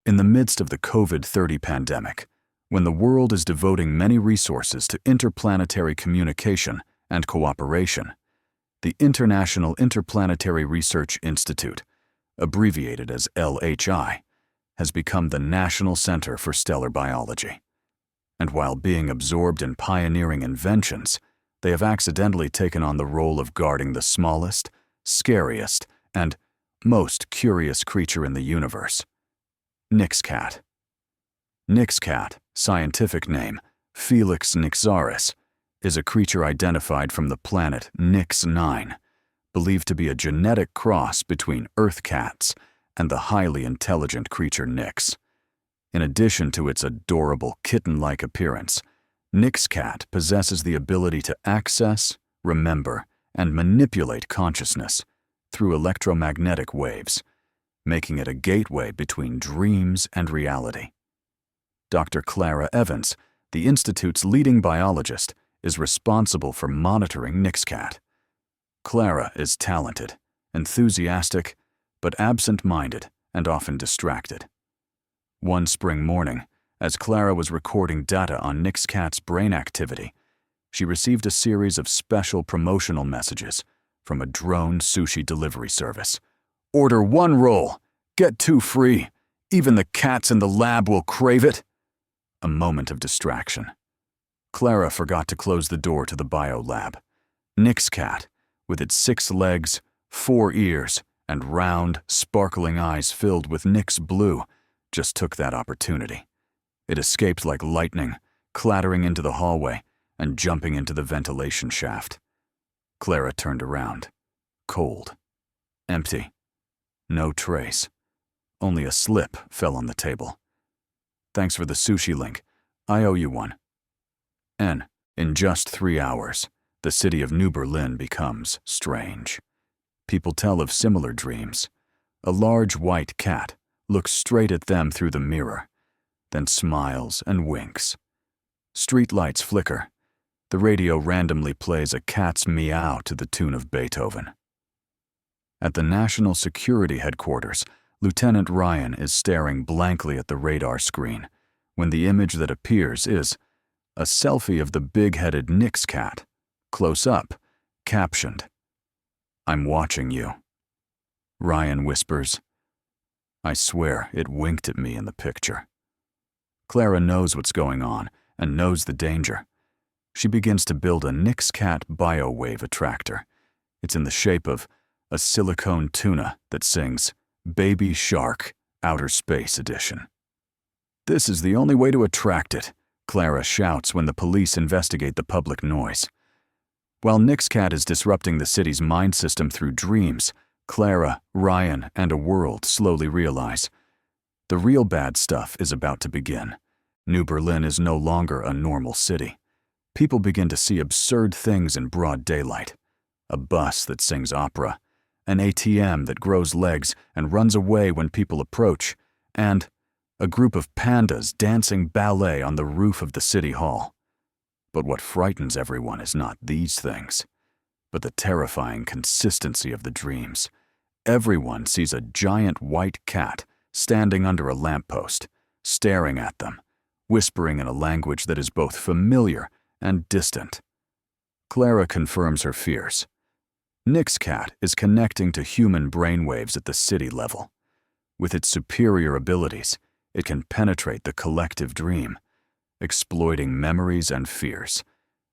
In the midst of the COVID-19 pandemic, when the world is devoting many resources to interplanetary communication and cooperation, the International Interplanetary Research Institute, abbreviated as LHI, has become the National Center for Stellar Biology. And while being absorbed in pioneering inventions, they have accidentally taken on the role of guarding the smallest, scariest, and most curious creature in the universe, Nyx cat. Nyx cat, scientific name Felis nyxaris, is a creature identified from the planet Nyx 9, believed to be a genetic cross between Earth cats and the highly intelligent creature Nyx. In addition to its adorable kitten-like appearance, Nyx cat possesses the ability to access, remember, and manipulate consciousness through electromagnetic waves, making it a gateway between dreams and reality. Dr. Clara Evans, the Institute's leading biologist, is responsible for monitoring Nyx cat. Clara is talented, enthusiastic, but absent-minded and often distracted. One spring morning, as Clara was recording data on Nyx cat's brain activity, she received a series of special promotional messages from a drone sushi delivery service. "Order 1 roll, get 2 free. Even the cats in the lab will crave it." A moment of distraction. Clara forgot to close the door to the bio lab. Nyx cat, with its 6 legs, 4 ears, and round, sparkling eyes filled with Nyx blue, just took that opportunity. It escaped like lightning, clattering into the hallway and jumping into the ventilation shaft. Clara turned around. Cold. Empty. No trace. Only a slip fell on the table. "Thanks for the sushi link. I owe you one." In just 3 hours, the city of New Berlin becomes strange. People tell of similar dreams. A large white cat looks straight at them through the mirror, then smiles and winks. Street lights flicker. The radio randomly plays a cat's meow to the tune of Beethoven. At the National Security Headquarters, Lieutenant Ryan is staring blankly at the radar screen when the image that appears is a selfie of the big-headed Nyx cat, close up, captioned, "I'm watching you." Ryan whispers, "I swear it winked at me in the picture." Clara knows what's going on and knows the danger. She begins to build a Nyx cat biowave attractor. It's in the shape of a silicone tuna that sings Baby Shark, Outer Space Edition. "This is the only way to attract it," Clara shouts when the police investigate the public noise. While Nyx cat is disrupting the city's mind system through dreams, Clara, Ryan, and a world slowly realize the real bad stuff is about to begin. New Berlin is no longer a normal city. People begin to see absurd things in broad daylight. A bus that sings opera, an ATM that grows legs and runs away when people approach, and a group of pandas dancing ballet on the roof of the city hall. But what frightens everyone is not these things, but the terrifying consistency of the dreams. Everyone sees a giant white cat standing under a lamppost, staring at them, whispering in a language that is both familiar and distant. Clara confirms her fears. Nyx cat is connecting to human brainwaves at the city level. With its superior abilities, it can penetrate the collective dream, exploiting memories and fears,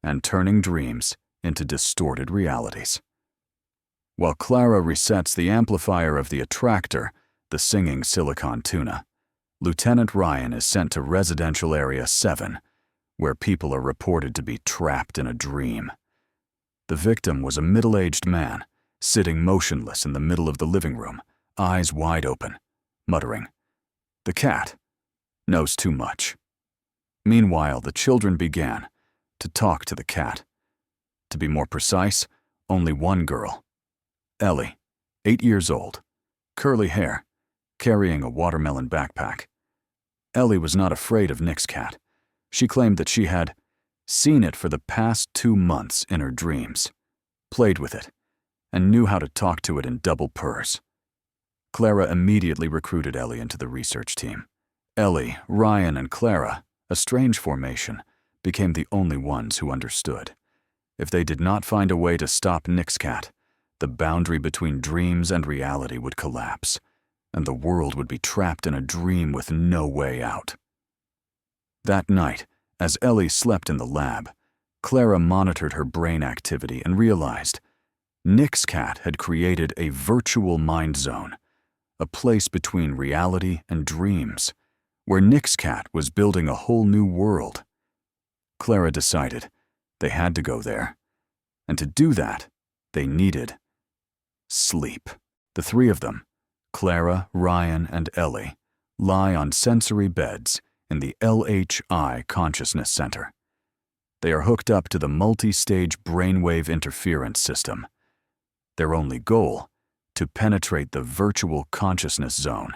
and turning dreams into distorted realities. While Clara resets the amplifier of the attractor, the singing silicon tuna, Lieutenant Ryan is sent to Residential Area 7, where people are reported to be trapped in a dream. The victim was a middle-aged man, sitting motionless in the middle of the living room, eyes wide open, muttering, "The cat knows too much." Meanwhile, the children began to talk to the cat. To be more precise, only one girl, Ellie, 8 years old, curly hair, carrying a watermelon backpack. Ellie was not afraid of Nyx cat. She claimed that she had seen it for the past 2 months in her dreams, played with it, and knew how to talk to it in double purrs. Clara immediately recruited Ellie into the research team. Ellie, Ryan, and Clara, a strange formation, became the only ones who understood. If they did not find a way to stop Nixcat, the boundary between dreams and reality would collapse, and the world would be trapped in a dream with no way out. That night, as Ellie slept in the lab, Clara monitored her brain activity and realized Nixcat had created a virtual mind zone, a place between reality and dreams, where Nixcat was building a whole new world. Clara decided they had to go there, and to do that, they needed sleep. The three of them, Clara, Ryan, and Ellie, lie on sensory beds in the LHI Consciousness Center. They are hooked up to the multi-stage brainwave interference system. Their only goal, to penetrate the virtual consciousness zone,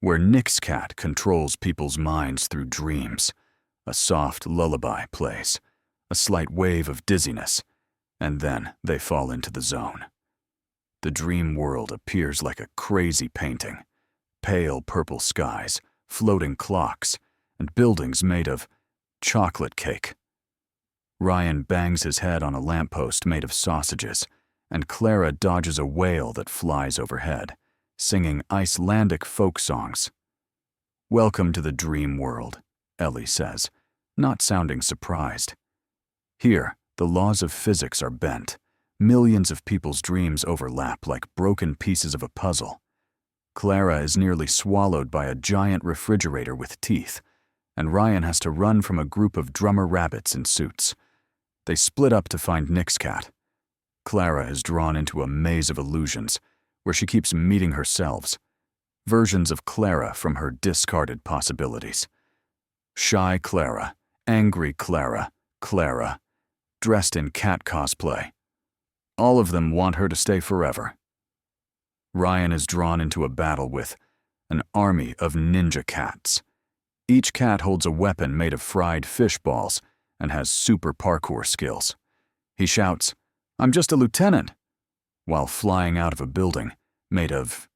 where Nixcat controls people's minds through dreams. A soft lullaby plays, a slight wave of dizziness, and then they fall into the zone. The dream world appears like a crazy painting, pale purple skies, floating clocks, and buildings made of chocolate cake. Ryan bangs his head on a lamppost made of sausages, and Clara dodges a whale that flies overhead, singing Icelandic folk songs. "Welcome to the dream world," Ellie says, not sounding surprised. Here, the laws of physics are bent. Millions of people's dreams overlap like broken pieces of a puzzle. Clara is nearly swallowed by a giant refrigerator with teeth, and Ryan has to run from a group of drummer rabbits in suits. They split up to find Nixcat. Clara is drawn into a maze of illusions where she keeps meeting herself, versions of Clara from her discarded possibilities. Shy Clara, angry Clara, Clara, dressed in cat cosplay. All of them want her to stay forever. Ryan is drawn into a battle with an army of ninja cats. Each cat holds a weapon made of fried fish balls and has super parkour skills. He shouts, "I'm just a lieutenant," while flying out of a building made of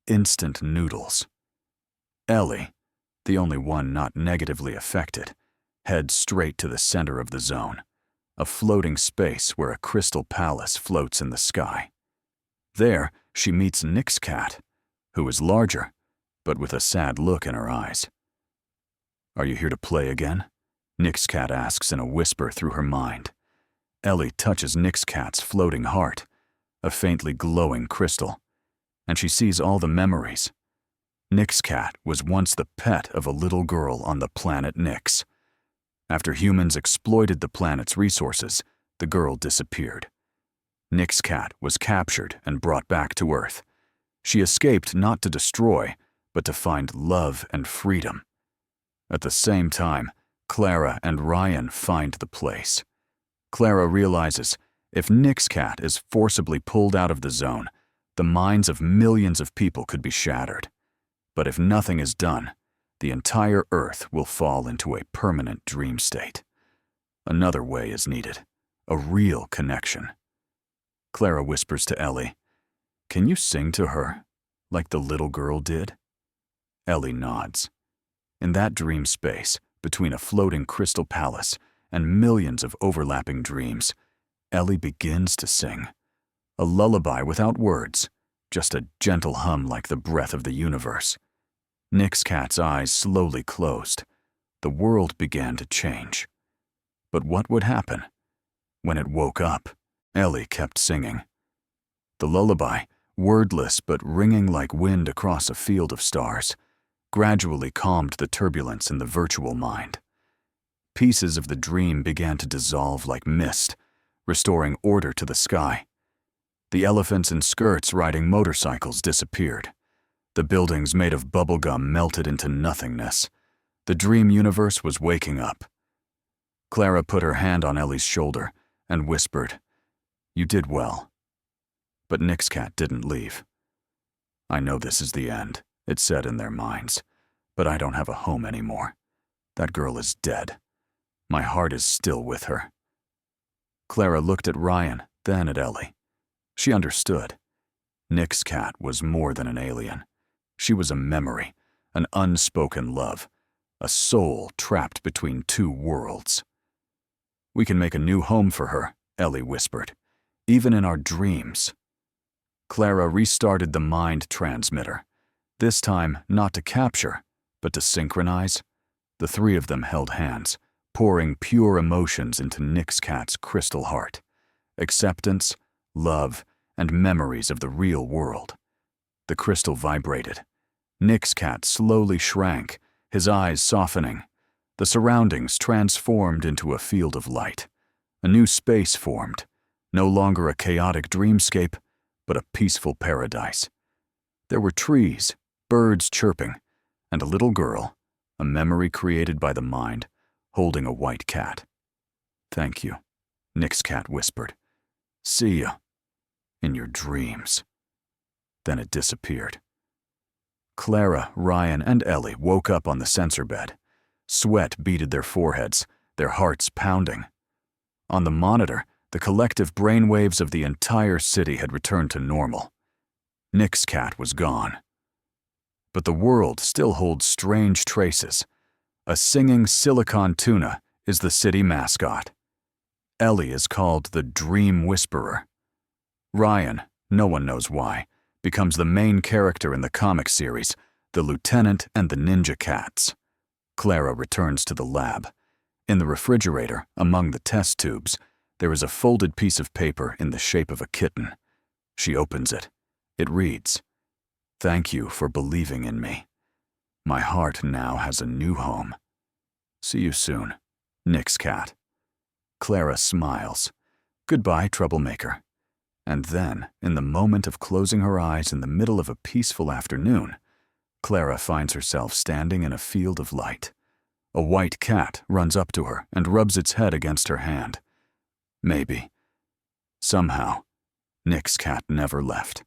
instant noodles. Ellie, the only one not negatively affected, heads straight to the center of the zone, a floating space where a crystal palace floats in the sky. There, she meets Nixcat, who is larger, but with a sad look in her eyes. "Are you here to play again?" Nixcat asks in a whisper through her mind. Ellie touches Nixcat's floating heart, a faintly glowing crystal, and she sees all the memories. Nixcat was once the pet of a little girl on the planet Nix. After humans exploited the planet's resources, the girl disappeared. Nixcat was captured and brought back to Earth. She escaped not to destroy, but to find love and freedom. At the same time, Clara and Ryan find the place. Clara realizes if Nixcat is forcibly pulled out of the zone, the minds of millions of people could be shattered. But if nothing is done, the entire Earth will fall into a permanent dream state. Another way is needed, a real connection. Clara whispers to Ellie, "Can you sing to her, like the little girl did?" Ellie nods. In that dream space, between a floating crystal palace and millions of overlapping dreams, Ellie begins to sing. A lullaby without words, just a gentle hum like the breath of the universe. Nixcat's eyes slowly closed. The world began to change. But what would happen? When it woke up, Ellie kept singing. The lullaby, wordless but ringing like wind across a field of stars, gradually calmed the turbulence in the virtual mind. Pieces of the dream began to dissolve like mist, restoring order to the sky. The elephants in skirts riding motorcycles disappeared. The buildings made of bubblegum melted into nothingness. The dream universe was waking up. Clara put her hand on Ellie's shoulder and whispered, "You did well." But Nixcat didn't leave. "I know this is the end," it said in their minds, "but I don't have a home anymore. That girl is dead. My heart is still with her." Clara looked at Ryan, then at Ellie. She understood. Nixcat was more than an alien. She was a memory, an unspoken love, a soul trapped between two worlds. "We can make a new home for her," Ellie whispered, "even in our dreams." Clara restarted the mind transmitter, this time not to capture, but to synchronize. The three of them held hands, pouring pure emotions into Nick's cat's crystal heart. Acceptance, love, and memories of the real world. The crystal vibrated. Nick's cat slowly shrank, his eyes softening. The surroundings transformed into a field of light. A new space formed, no longer a chaotic dreamscape, but a peaceful paradise. There were trees, birds chirping, and a little girl, a memory created by the mind, holding a white cat. "Thank you," Nick's cat whispered. "See ya. In your dreams." Then it disappeared. Clara, Ryan, and Ellie woke up on the sensor bed. Sweat beaded their foreheads, their hearts pounding. On the monitor, the collective brainwaves of the entire city had returned to normal. Nick's cat was gone. But the world still holds strange traces. A singing silicon tuna is the city mascot. Ellie is called the Dream Whisperer. Ryan, no one knows why, becomes the main character in the comic series, The Lieutenant and the Ninja Cats. Clara returns to the lab. In the refrigerator, among the test tubes, there is a folded piece of paper in the shape of a kitten. She opens it. It reads, "Thank you for believing in me. My heart now has a new home. See you soon, Nick's cat." Clara smiles. Goodbye, troublemaker. And then, in the moment of closing her eyes in the middle of a peaceful afternoon, Clara finds herself standing in a field of light. A white cat runs up to her and rubs its head against her hand. Maybe, somehow, Nick's cat never left.